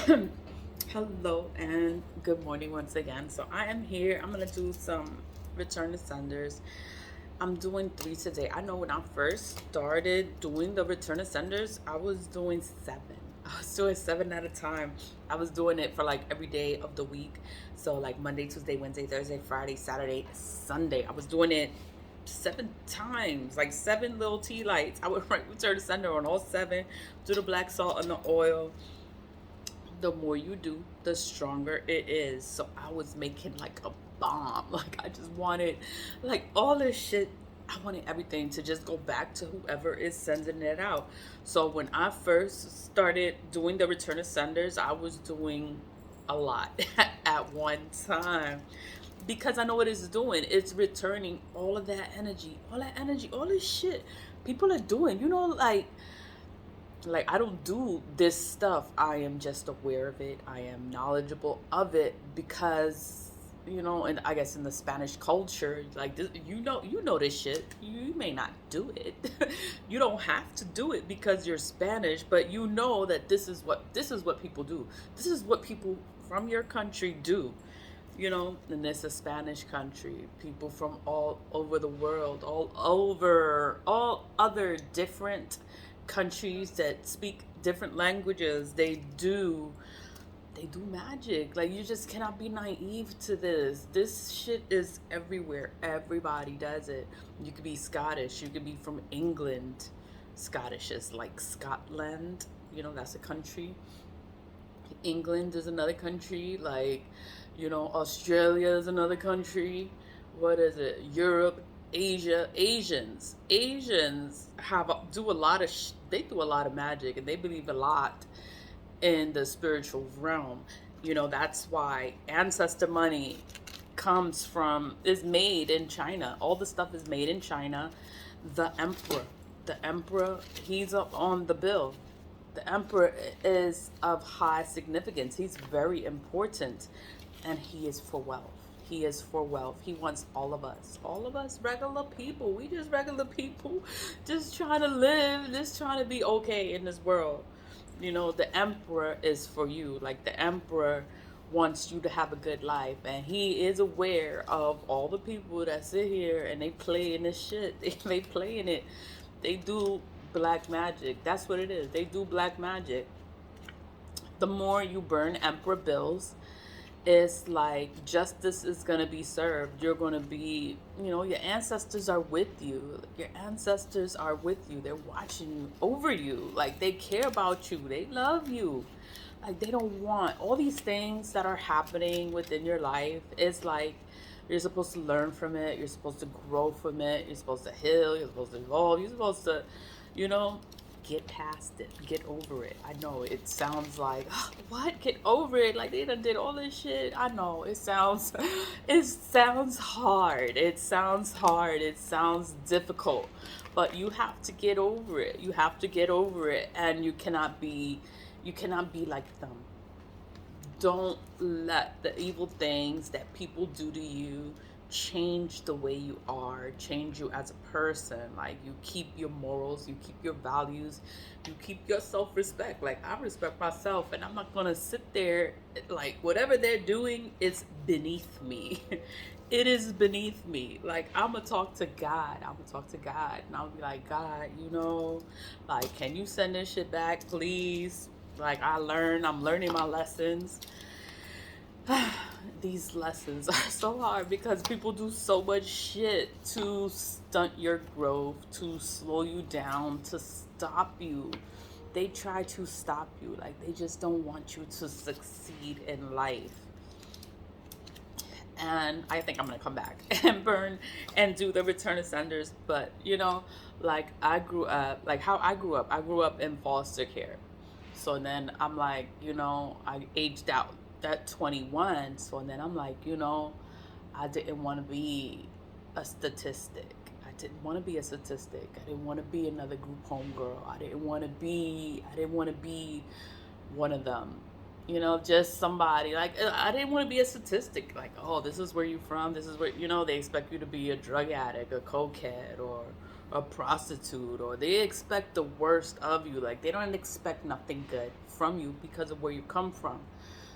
Hello and good morning once again. So I am here. I'm gonna do some return to senders. I'm doing three today. I know when I first started doing the return to senders, I was doing seven. I was doing seven at a time. I was doing it for like every day of the week. So like Monday, Tuesday, Wednesday, Thursday, Friday, Saturday, Sunday. I was doing it seven times, like seven little tea lights. I would write return to sender on all seven, do the black salt and the oil. The more you do, the stronger it is. So I was making like a bomb. Like I just wanted like all this shit. I wanted everything to just go back to whoever is sending it out. So when I first started doing the return of senders, I was doing a lot at one time because I know what it's doing. It's returning all that energy, all this shit people are doing. Like I don't do this stuff. I am just aware of it. I am knowledgeable of it because and I guess in the Spanish culture, like this, you know this shit. You may not do it. You don't have to do it because you're Spanish, but you know that this is what people do. This is what people from your country do. And it's a Spanish country. People from all over the world, all other different countries that speak different languages, they do magic. Like you just cannot be naive to this. This shit is everywhere. Everybody does it. You could be Scottish, you could be from England. Scottish is like Scotland, that's a country. England is another country, like, Australia is another country. What is it? Europe, Asia, Asians do a lot of they do a lot of magic and they believe a lot in the spiritual realm. That's why ancestor money is made in China. All the stuff is made in China. The emperor, the emperor, he's up on the bill. The emperor is of high significance. He's very important, and he is for wealth. He is for wealth. He wants all of us regular people. We just regular people, just trying to live, just trying to be okay in this world. The emperor is for you. Like the emperor wants you to have a good life, and he is aware of all the people that sit here and they play in this shit. They play in it. They do black magic. That's what it is. They do black magic. The more you burn emperor bills, it's like justice is going to be served. You're going to be, your ancestors are with you. Your ancestors are with you. They're watching you, over you. Like they care about you. They love you. Like they don't want all these things that are happening within your life. It's like you're supposed to learn from it. You're supposed to grow from it. You're supposed to heal. You're supposed to evolve. You're supposed to, you know, get past it. Get over it. I know it sounds like, what? Get over it. Like they done did all this shit. I know it sounds, it sounds hard. It sounds hard. It sounds difficult. But you have to get over it. You have to get over it. And you cannot be like them. Don't let the evil things that people do to you change the way you are, change you as a person. Like you keep your morals, you keep your values, you keep your self-respect. Like I respect myself and I'm not gonna sit there like whatever they're doing is beneath me. It is beneath me. Like I'm gonna talk to God. I'm gonna talk to God and I'll be like, God, like can you send this shit back, please? Like I'm learning my lessons. These lessons are so hard because people do so much shit to stunt your growth, to slow you down, to stop you. They try to stop you. Like they just don't want you to succeed in life. And I think I'm gonna come back and burn and do the return of senders. But like I grew up in foster care. So then I'm like, I aged out at 21. So then I'm like, I didn't want to be a statistic. I didn't want to be a statistic. I didn't want to be another group home girl. I didn't want to be one of them. Just somebody. Like I didn't want to be a statistic. Like, oh, this is where you from. This is where they expect you to be a drug addict, a cokehead, or a prostitute, or they expect the worst of you. Like they don't expect nothing good from you because of where you come from.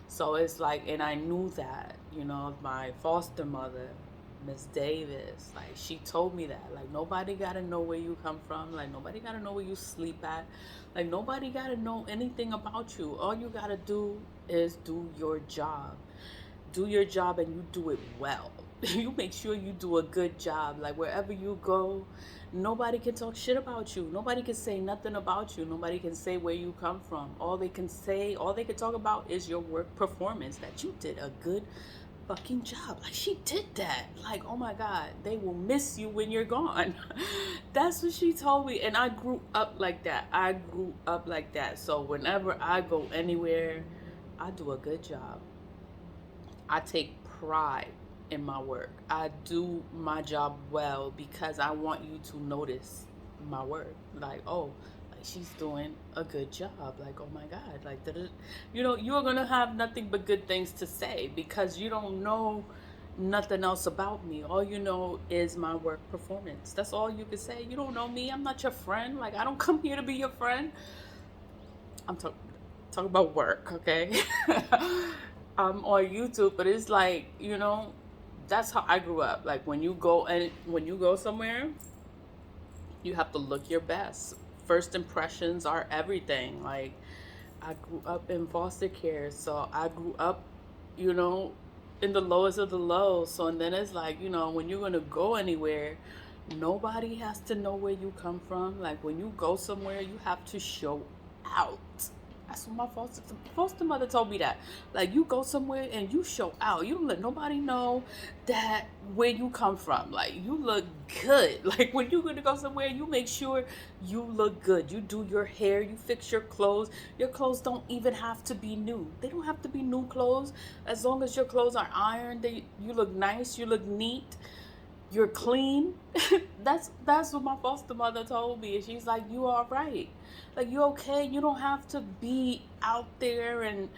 So it's like, and I knew that, my foster mother, Miss Davis, like she told me that, like nobody gotta know where you come from, like nobody gotta know where you sleep at, like nobody gotta know anything about you. All you gotta do is do your job. Do your job and you do it well. You make sure you do a good job. Like wherever you go, nobody can talk shit about you. Nobody can say nothing about you. Nobody can say where you come from. All they can talk about is your work performance, that you did a good fucking job. Like she did that. Like, oh my God, they will miss you when you're gone. That's what she told me. And I grew up like that. So whenever I go anywhere, I do a good job. I take pride in my work. I do my job well because I want you to notice my work. Like, oh, like she's doing a good job. Like, oh my God, like you're gonna have nothing but good things to say because you don't know nothing else about me. All you know is my work performance. That's all you can say. You don't know me. I'm not your friend. Like, I don't come here to be your friend. I'm talking about work, okay? On YouTube, but it's like, that's how I grew up. Like when you go somewhere, you have to look your best. First impressions are everything. Like I grew up in foster care, so I grew up, you know, in the lowest of the low. So and then it's like, when you're gonna go anywhere, nobody has to know where you come from. Like when you go somewhere, you have to show out. That's what my foster mother told me that. Like you go somewhere and you show out. You don't let nobody know that where you come from. Like you look good. Like when you're gonna go somewhere, you make sure you look good. You do your hair, you fix your clothes. Your clothes don't even have to be new. They don't have to be new clothes. As long as your clothes are ironed, you look nice, you look neat. You're clean. That's what my foster mother told me. And she's like, you all right. Like, you okay? You don't have to be out there and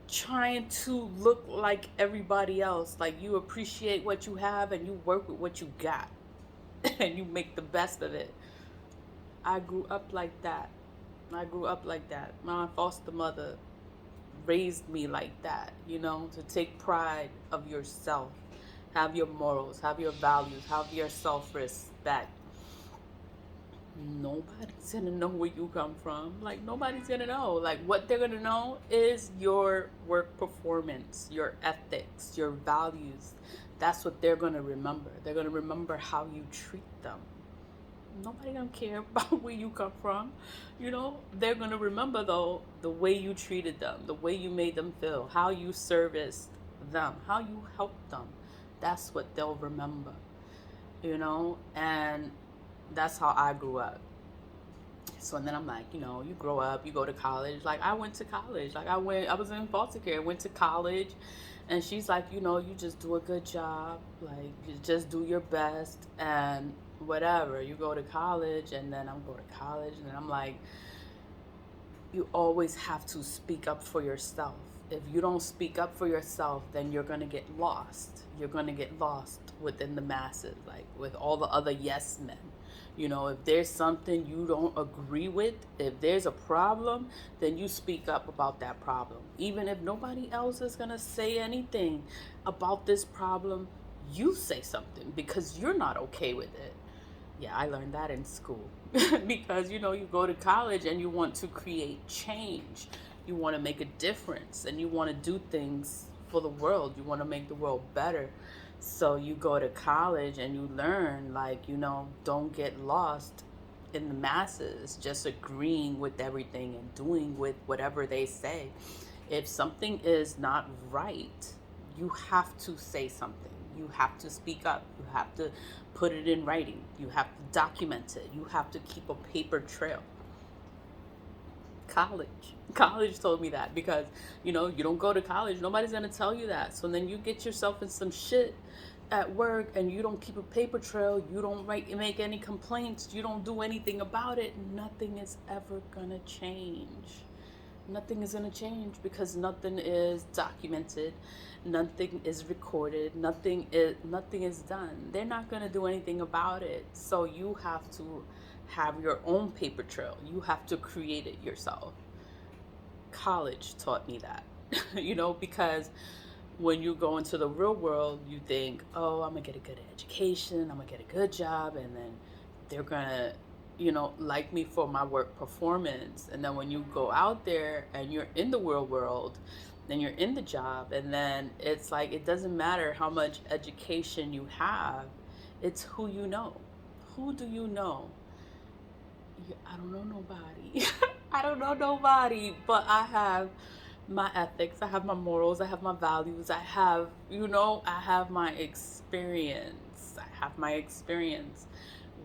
trying to look like everybody else. Like, you appreciate what you have and you work with what you got. And you make the best of it. I grew up like that. My foster mother raised me like that, to take pride of yourself. Have your morals, have your values, have your self-respect. Nobody's gonna know where you come from. Like, nobody's gonna know. Like, what they're gonna know is your work performance, your ethics, your values. That's what they're gonna remember. They're gonna remember how you treat them. Nobody gonna care about where you come from. They're gonna remember, though, the way you treated them, the way you made them feel, how you serviced them, how you helped them. That's what they'll remember, and that's how I grew up. So, and then I'm like, you grow up, you go to college. Like, I went to college. Like, I was in foster care, went to college. And she's like, you just do a good job. Like, you just do your best and whatever. You go to college, and then I'm going to college. And then I'm like, you always have to speak up for yourself. If you don't speak up for yourself, then you're going to get lost. You're going to get lost within the masses, like with all the other yes men. If there's something you don't agree with, if there's a problem, then you speak up about that problem. Even if nobody else is going to say anything about this problem, you say something because you're not okay with it. Yeah, I learned that in school. Because, you go to college and you want to create change. You want to make a difference and you want to do things for the world. You want to make the world better. So you go to college and you learn, like, don't get lost in the masses, just agreeing with everything and doing with whatever they say. If something is not right, you have to say something. You have to speak up. You have to put it in writing. You have to document it. You have to keep a paper trail. College told me that because, you don't go to college. Nobody's going to tell you that. So then you get yourself in some shit at work and you don't keep a paper trail. You don't make any complaints. You don't do anything about it. Nothing is ever going to change. Nothing is going to change because nothing is documented. Nothing is recorded. Nothing is done. They're not going to do anything about it. So you have to have your own paper trail. You have to create it yourself. college taught me that. Because when you go into the real world, you think, oh, I'm gonna get a good education, I'm gonna get a good job, and then they're gonna, like me for my work performance. And then when you go out there and you're in the real world, then you're in the job, and then it's like it doesn't matter how much education you have, it's who you know. Who do you know? I don't know nobody. I don't know nobody, but I have my ethics, I have my morals, I have my values, I have my experience. I have my experience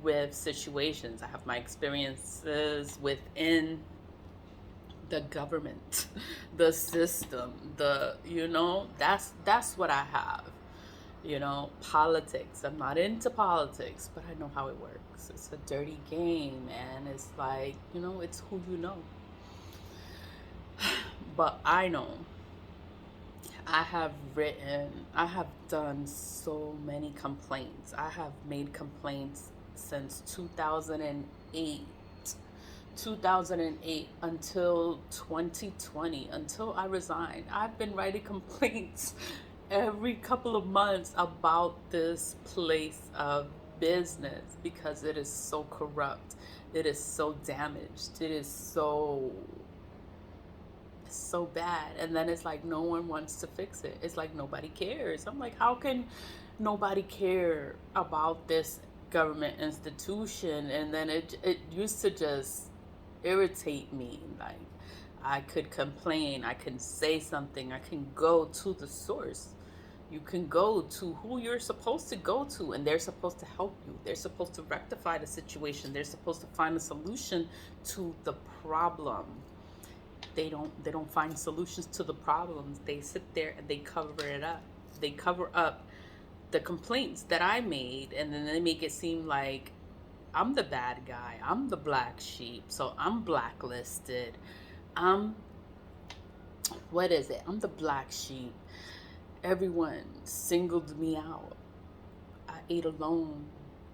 with situations. I have my experiences within the government, the system, that's what I have. Politics. I'm not into politics, but I know how it works. It's a dirty game, and it's like, it's who you know. But I know I have done so many complaints. I have made complaints since 2008. 2008 until 2020, until I resigned. I've been writing complaints every couple of months about this place of business because it is so corrupt. It is so damaged. It is so bad. And then it's like no one wants to fix it. It's like nobody cares. I'm like, how can nobody care about this government institution? And then it used to just irritate me. Like, I could complain, I can say something, I can go to the source. You can go to who you're supposed to go to, and they're supposed to help you. They're supposed to rectify the situation. They're supposed to find a solution to the problem. They don't find solutions to the problems. They sit there and they cover it up. They cover up the complaints that I made, and then they make it seem like I'm the bad guy. I'm the black sheep. So I'm blacklisted. I'm what is it? I'm the black sheep. Everyone singled me out. I ate alone.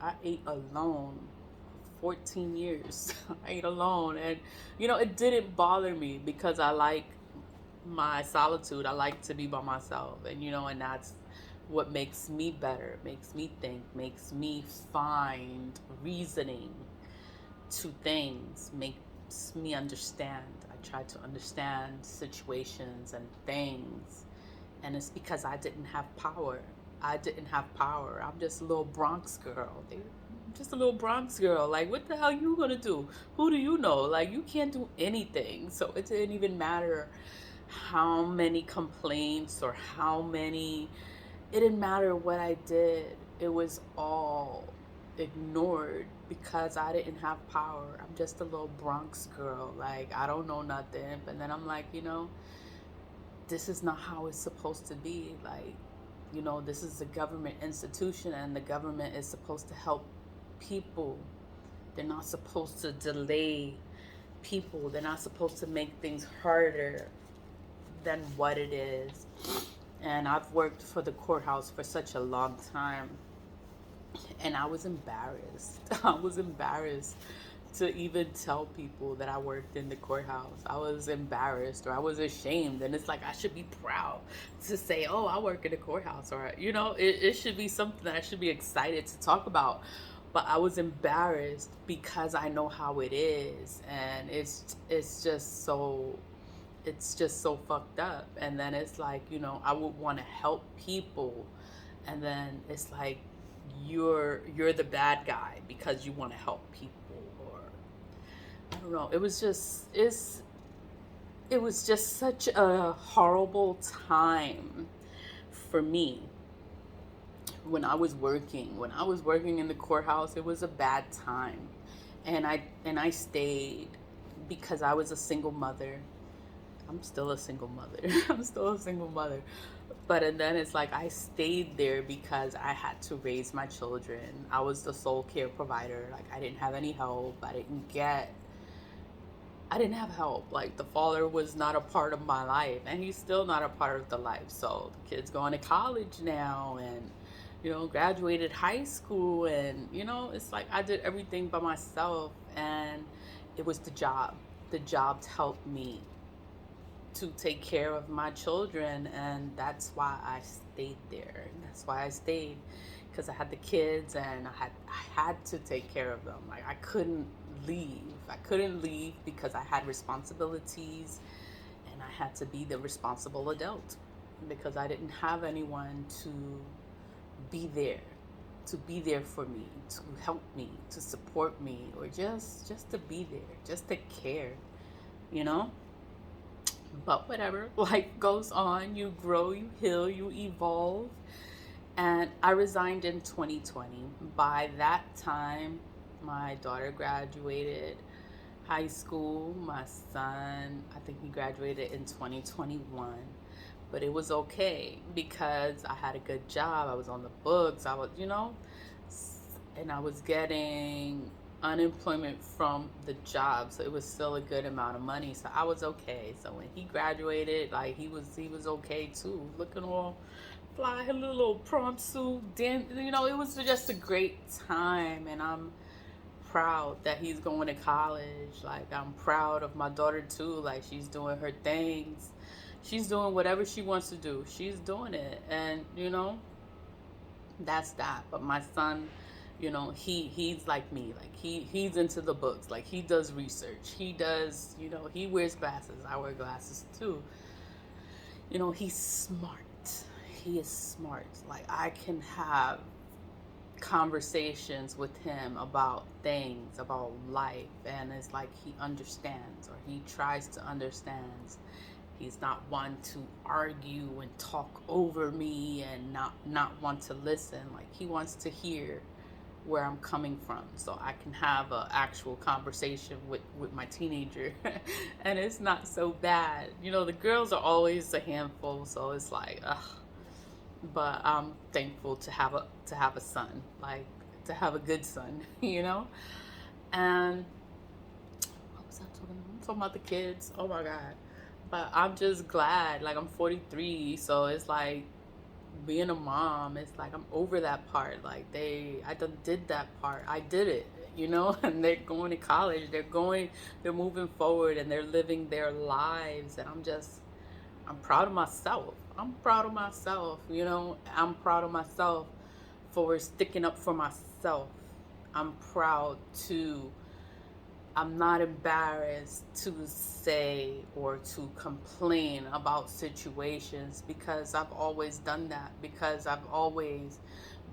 I ate alone 14 years. I ate alone. And, it didn't bother me because I like my solitude. I like to be by myself. And that's what makes me better, makes me think, makes me find reasoning to things, makes me understand. I try to understand situations and things. And it's because I didn't have power. I didn't have power. I'm just a little Bronx girl. I'm just a little Bronx girl. Like, what the hell you gonna do? Who do you know? Like, you can't do anything. So it didn't even matter how many complaints or it didn't matter what I did. It was all ignored because I didn't have power. I'm just a little Bronx girl. Like, I don't know nothing. But then I'm like, this is not how it's supposed to be. Like, this is a government institution, and the government is supposed to help people. They're not supposed to delay people. They're not supposed to make things harder than what it is. And I've worked for the courthouse for such a long time, and I was embarrassed. I was embarrassed to even tell people that I worked in the courthouse. I was embarrassed, or I was ashamed. And it's like, I should be proud to say, oh, I work in the courthouse, or, it should be something that I should be excited to talk about. But I was embarrassed because I know how it is. And it's just so fucked up. And then it's like, I would want to help people. And then it's like, you're the bad guy because you want to help people. I don't know. It was just such a horrible time for me when I was working. When I was working in the courthouse, it was a bad time. And I stayed because I was a single mother. I'm still a single mother. I'm still a single mother. And then it's like I stayed there because I had to raise my children. I was the sole care provider. Like, I didn't have any help. I didn't have help. Like, the father was not a part of my life, and he's still not a part of the life. So the kid's going to college now, and graduated high school, and it's like I did everything by myself. And it was the job to help me to take care of my children, and that's why I stayed there. And that's why I stayed, because I had the kids and I had to take care of them. Like I couldn't leave. I couldn't leave because I had responsibilities, and I had to be the responsible adult because I didn't have anyone to be there, to be there for me, to help me, to support me, or just to be there, just to care, you know? But whatever, life goes on, you grow, you heal, you evolve. And I resigned in 2020. By that time, my daughter graduated high school. My son, I think he graduated in 2021. But it was okay because I had a good job. I was on the books. I was, and I was getting unemployment from the job, so it was still a good amount of money. So I was okay. So when he graduated, like he was okay too, looking all fly, a little prom suit, it was just a great time. And I'm proud that he's going to college. Like I'm proud of my daughter too. Like she's doing her things, she's doing whatever she wants to do, she's doing it. And that's that. But my son, he's like me. Like he's into the books. Like he does research, he does, he wears glasses, I wear glasses too. He's smart. He is smart. Like I can have conversations with him about things, about life, and it's like he understands, or he tries to understand. He's not one to argue and talk over me and not want to listen. Like he wants to hear where I'm coming from, so I can have an actual conversation with my teenager. And it's not so bad. The girls are always a handful, so it's like, ugh. But I'm thankful to have a son, like to have a good son, And what was I talking about? I'm talking about the kids. Oh my God. But I'm just glad. Like I'm 43, so it's like being a mom, it's like I'm over that part. Like I did that part. I did it, and they're going to college. They're moving forward and they're living their lives. And I'm proud of myself. I'm proud of myself, I'm proud of myself for sticking up for myself. I'm not embarrassed to say or to complain about situations, because I've always done that, because I've always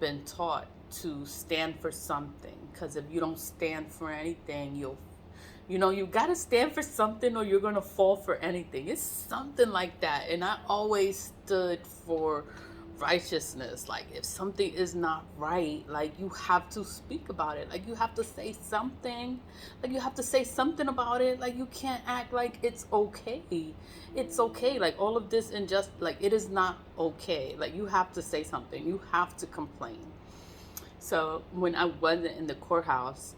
been taught to stand for something. Because if you don't stand for anything, you gotta stand for something or you're gonna fall for anything. It's something like that. And I always stood for righteousness. Like if something is not right, like you have to speak about it. Like you have to say something. Like you have to say something about it. Like you can't act like it's okay. It's okay. Like all of this like it is not okay. Like you have to say something. You have to complain. So when I wasn't in the courthouse,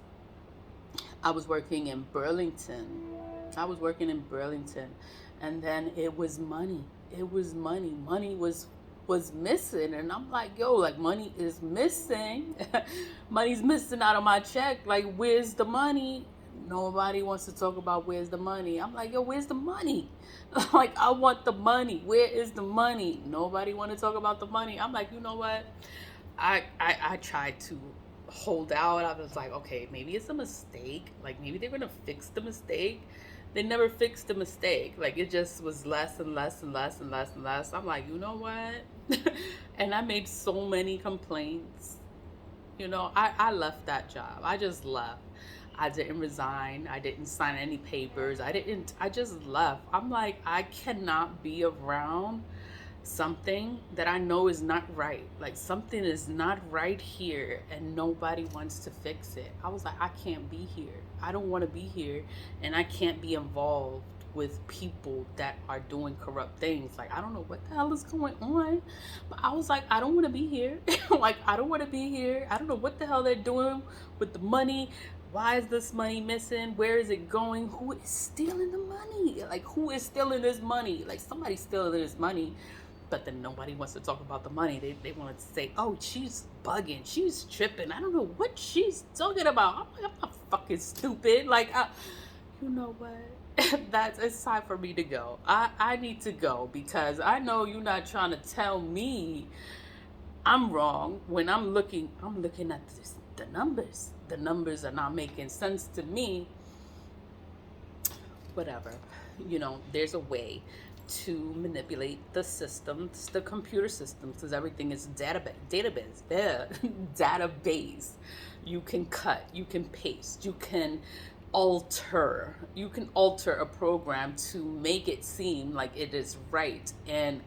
I was working in Burlington. And then it was money. Money was missing. And I'm like, yo, like money is missing. Money's missing out of my check. Like, where's the money? Nobody wants to talk about where's the money. I'm like, yo, where's the money? Like, I want the money. Where is the money? Nobody want to talk about the money. I'm like, you know what? I tried to hold out. I was like, okay, maybe it's a mistake. Like maybe they're gonna fix the mistake. They never fixed the mistake. Like it just was less and less and less and less and less. I'm like, you know what? And I made so many complaints. I left that job. I just left. I didn't resign. I didn't sign any papers. I just left. I'm like, I cannot be around something that I know is not right. Like something is not right here and nobody wants to fix it. I was like, I can't be here. I don't want to be here, and I can't be involved with people that are doing corrupt things. Like I don't know what the hell is going on, but I was like, I don't want to be here. Like I don't want to be here. I don't know what the hell they're doing with the money. Why is this money missing? Where is it going? Who is stealing the money? Like who is stealing this money? Like somebody's stealing this money. But then nobody wants to talk about the money. They want to say, oh, she's bugging. She's tripping. I don't know what she's talking about. I'm like, I'm not fucking stupid. Like, you know what? That's it's time for me to go. I need to go because I know you're not trying to tell me I'm wrong when I'm looking at this, the numbers. The numbers are not making sense to me. Whatever. There's a way to manipulate the systems, the computer systems, because everything is database. You can cut, you can paste, you can alter a program to make it seem like it is right. And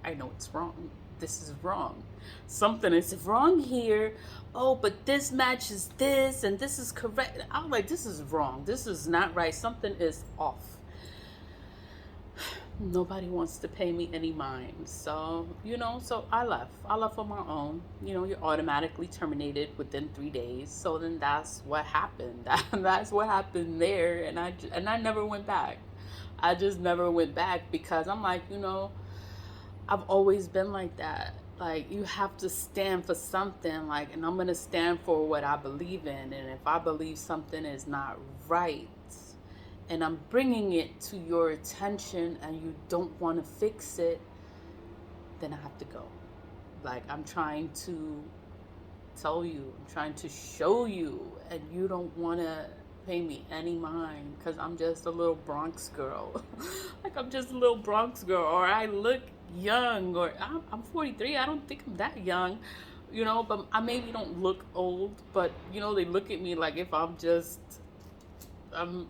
I know it's wrong. This is wrong. Something is wrong here. Oh, but this matches this and this is correct. I'm like, this is wrong. This is not right. Something is off. Nobody wants to pay me any mind. So I left. I left on my own. You're automatically terminated within 3 days. So then that's what happened. That's what happened there. And I never went back. I just never went back because I'm like, I've always been like that. Like, you have to stand for something, like, and I'm going to stand for what I believe in. And if I believe something is not right and I'm bringing it to your attention and you don't want to fix it, then I have to go. Like, I'm trying to tell you, I'm trying to show you, and you don't want to pay me any mind because I'm just a little Bronx girl. Like, I'm just a little Bronx girl, or I look young, or I'm 43. I don't think I'm that young, but I maybe don't look old, but they look at me like if I'm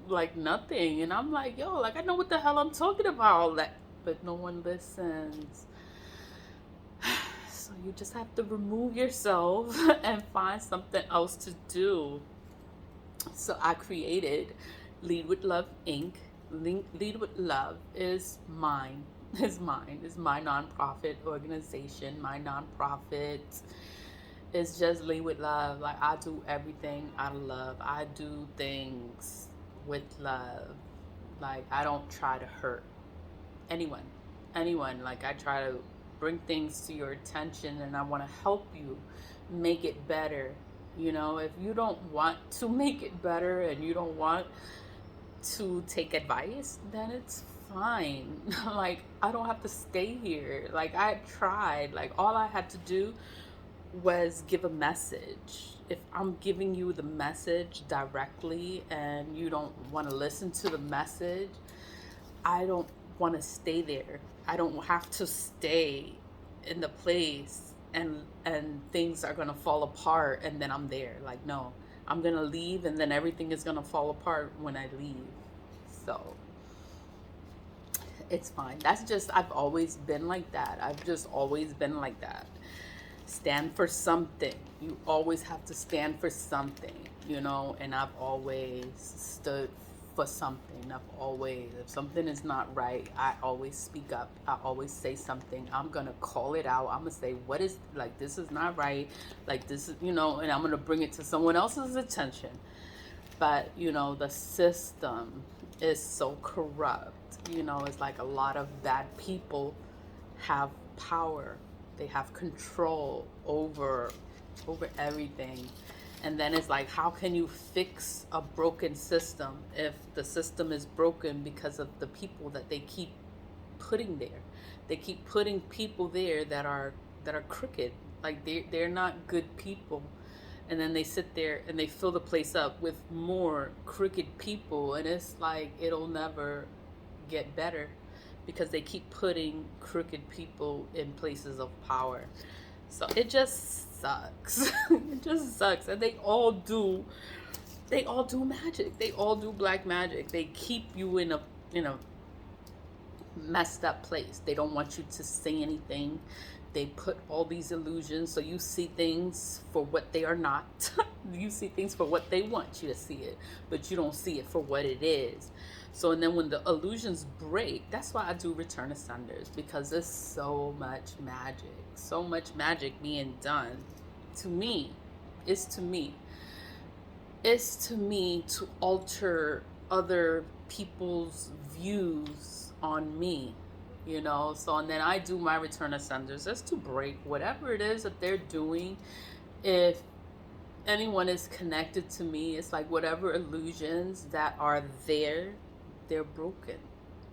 like nothing, and I'm like, yo, like I know what the hell I'm talking about, like, but no one listens. So you just have to remove yourself and find something else to do. So I created Lead with Love Inc. Lead with Love is mine. Is mine. Is my nonprofit organization. My nonprofit is just Lead with Love. Like, I do everything out of love. I do things with love. Like, I don't try to hurt anyone. Like, I try to bring things to your attention, and I want to help you make it better. If you don't want to make it better and you don't want to take advice, then it's fine. Like, I don't have to stay here. Like, I tried. Like, all I had to do was give a message. If I'm giving you the message directly and you don't want to listen to the message, I don't want to stay there. I don't have to stay in the place and things are gonna fall apart and then I'm there. Like, no, I'm gonna leave and then everything is gonna fall apart when I leave. So it's fine. I've always been like that. I've just always been like that. Stand for something. You always have to stand for something, and I've always stood for something. If something is not right, I always speak up. I always say something. I'm gonna call it out. I'm gonna say, what is, like, this is not right. Like, this is, and I'm gonna bring it to someone else's attention. But, the system is so corrupt. It's like a lot of bad people have power. They have control over everything. And then it's like, how can you fix a broken system if the system is broken because of the people that they keep putting there? They keep putting people there that are crooked. Like, they're not good people. And then they sit there and they fill the place up with more crooked people, and it's like it'll never get better because they keep putting crooked people in places of power. So it just sucks. It just sucks. And they all do magic. They all do black magic. They keep you in a messed up place. They don't want you to say anything. They put all these illusions so you see things for what they are not. You see things for what they want you to see it, but you don't see it for what it is. So, and then when the illusions break, that's why I do Return of Senders, because there's so much magic being done. To me, it's to me to alter other people's views on me, So, and then I do my Return of Senders just to break whatever it is that they're doing. If anyone is connected to me, it's like whatever illusions that are there, they're broken.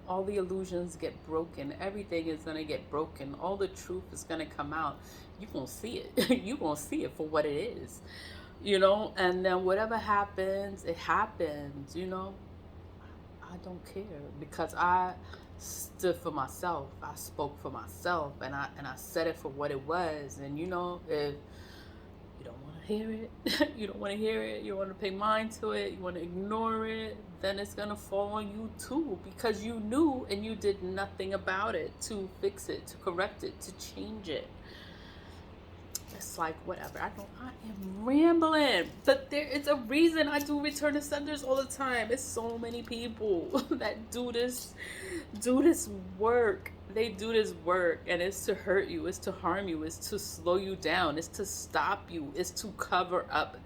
All the illusions get broken. Everything is gonna get broken. All the truth is gonna come out. You gonna see it. You gonna see it for what it is. And then whatever happens, it happens. I don't care because I stood for myself. I spoke for myself, and I said it for what it was. And if you don't want to hear it, you don't want to hear it, you want to pay mind to it, you want to ignore it, then it's gonna fall on you too, because you knew and you did nothing about it to fix it, to correct it, to change it. It's like, whatever. I am rambling, but there is a reason I do return to senders all the time. It's so many people that do this work. They do this work, and it's to hurt you, it's to harm you, it's to slow you down, it's to stop you, it's to cover up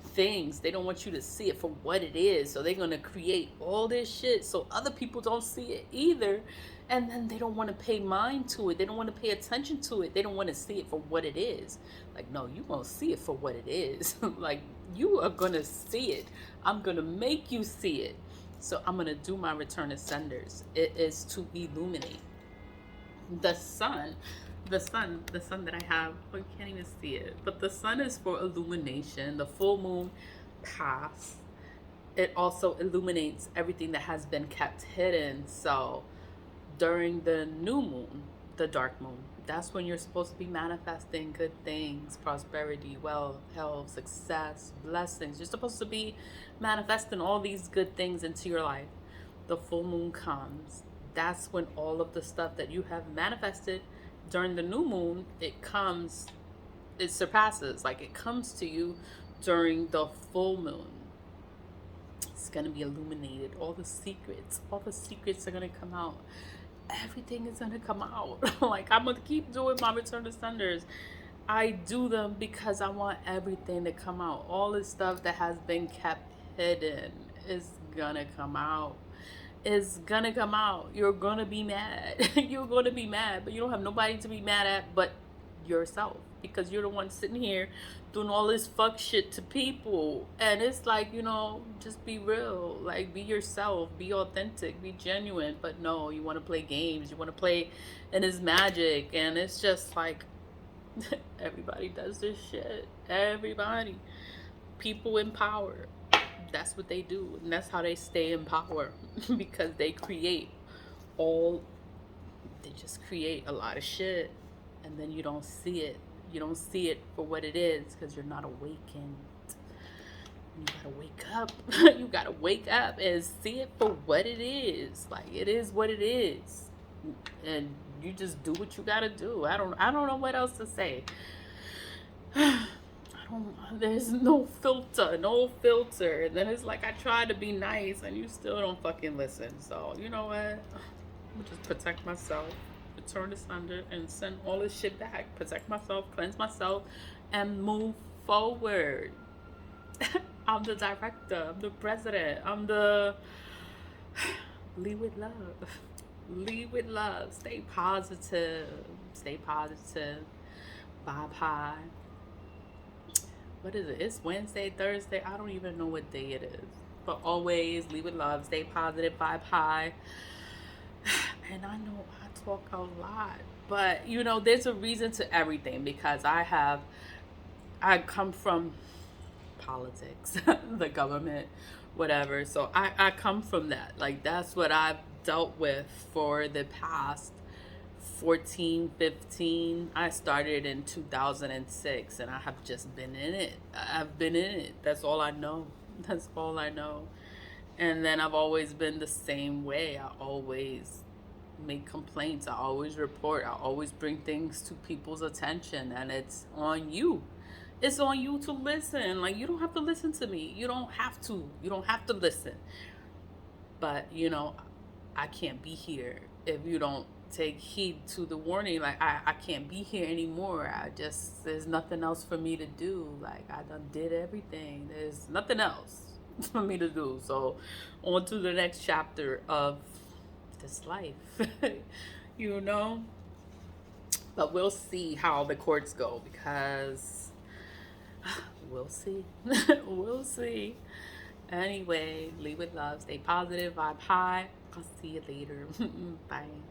things. They don't want you to see it for what it is, so they're gonna create all this shit so other people don't see it either. And then they don't want to pay mind to it. They don't want to pay attention to it. They don't want to see it for what it is. Like, no, you won't see it for what it is. Like, you are going to see it. I'm going to make you see it. So I'm going to do my return to senders. It is to illuminate. The sun that I have, you can't even see it. But the sun is for illumination. The full moon pass. It also illuminates everything that has been kept hidden. So during the new moon, the dark moon, that's when you're supposed to be manifesting good things, prosperity, wealth, health, success, blessings. You're supposed to be manifesting all these good things into your life. The full moon comes. That's when all of the stuff that you have manifested during the new moon, it surpasses. Like, it comes to you during the full moon. It's going to be illuminated. All the secrets are going to come out. Everything is gonna come out. Like, I'm gonna keep doing my return to senders. I do them because I want everything to come out. All this stuff that has been kept hidden is gonna come out. It's gonna come out. You're gonna be mad. You're gonna be mad, but you don't have nobody to be mad at but yourself, because you're the one sitting here doing all this fuck shit to people. And it's like, just be real. Like, be yourself, be authentic, be genuine. But no, you want to play games, you want to play, and it's magic. And it's just like, everybody does this shit. Everybody. People in power, that's what they do, and that's how they stay in power. Because they just create a lot of shit, and then you don't see it. You don't see it for what it is, because you're not awakened. You gotta wake up. You gotta wake up and see it for what it is. Like, it is what it is, and you just do what you gotta do. I don't know what else to say. There's no filter. And then it's like, I try to be nice and you still don't fucking listen. So you know what? I'm just protect myself, return to sender, and send all this shit back. Protect myself, cleanse myself, and move forward. I'm the director, I'm the president, I'm the lead with love. Lead with love. Stay positive. Vibe high. What is it? It's Wednesday, Thursday. I don't even know what day it is. But always lead with love. Stay positive. Vibe high. And I know I talk a lot, but there's a reason to everything, because I come from politics, the government, whatever. So I come from that. Like, that's what I've dealt with for the past 14, 15. I started in 2006, and I have just been in it. I've been in it. That's all I know. And then I've always been the same way. I always make complaints. I always report. I always bring things to people's attention, and it's on you. It's on you to listen. Like, you don't have to listen to me. You don't have to listen. But I can't be here if you don't take heed to the warning. Like, I can't be here anymore. There's nothing else for me to do. Like, I done did everything. There's nothing else for me to do. So on to the next chapter of this life. But we'll see how the courts go, because we'll see. We'll see. Anyway, lead with love, stay positive, vibe high. I'll see you later. Bye.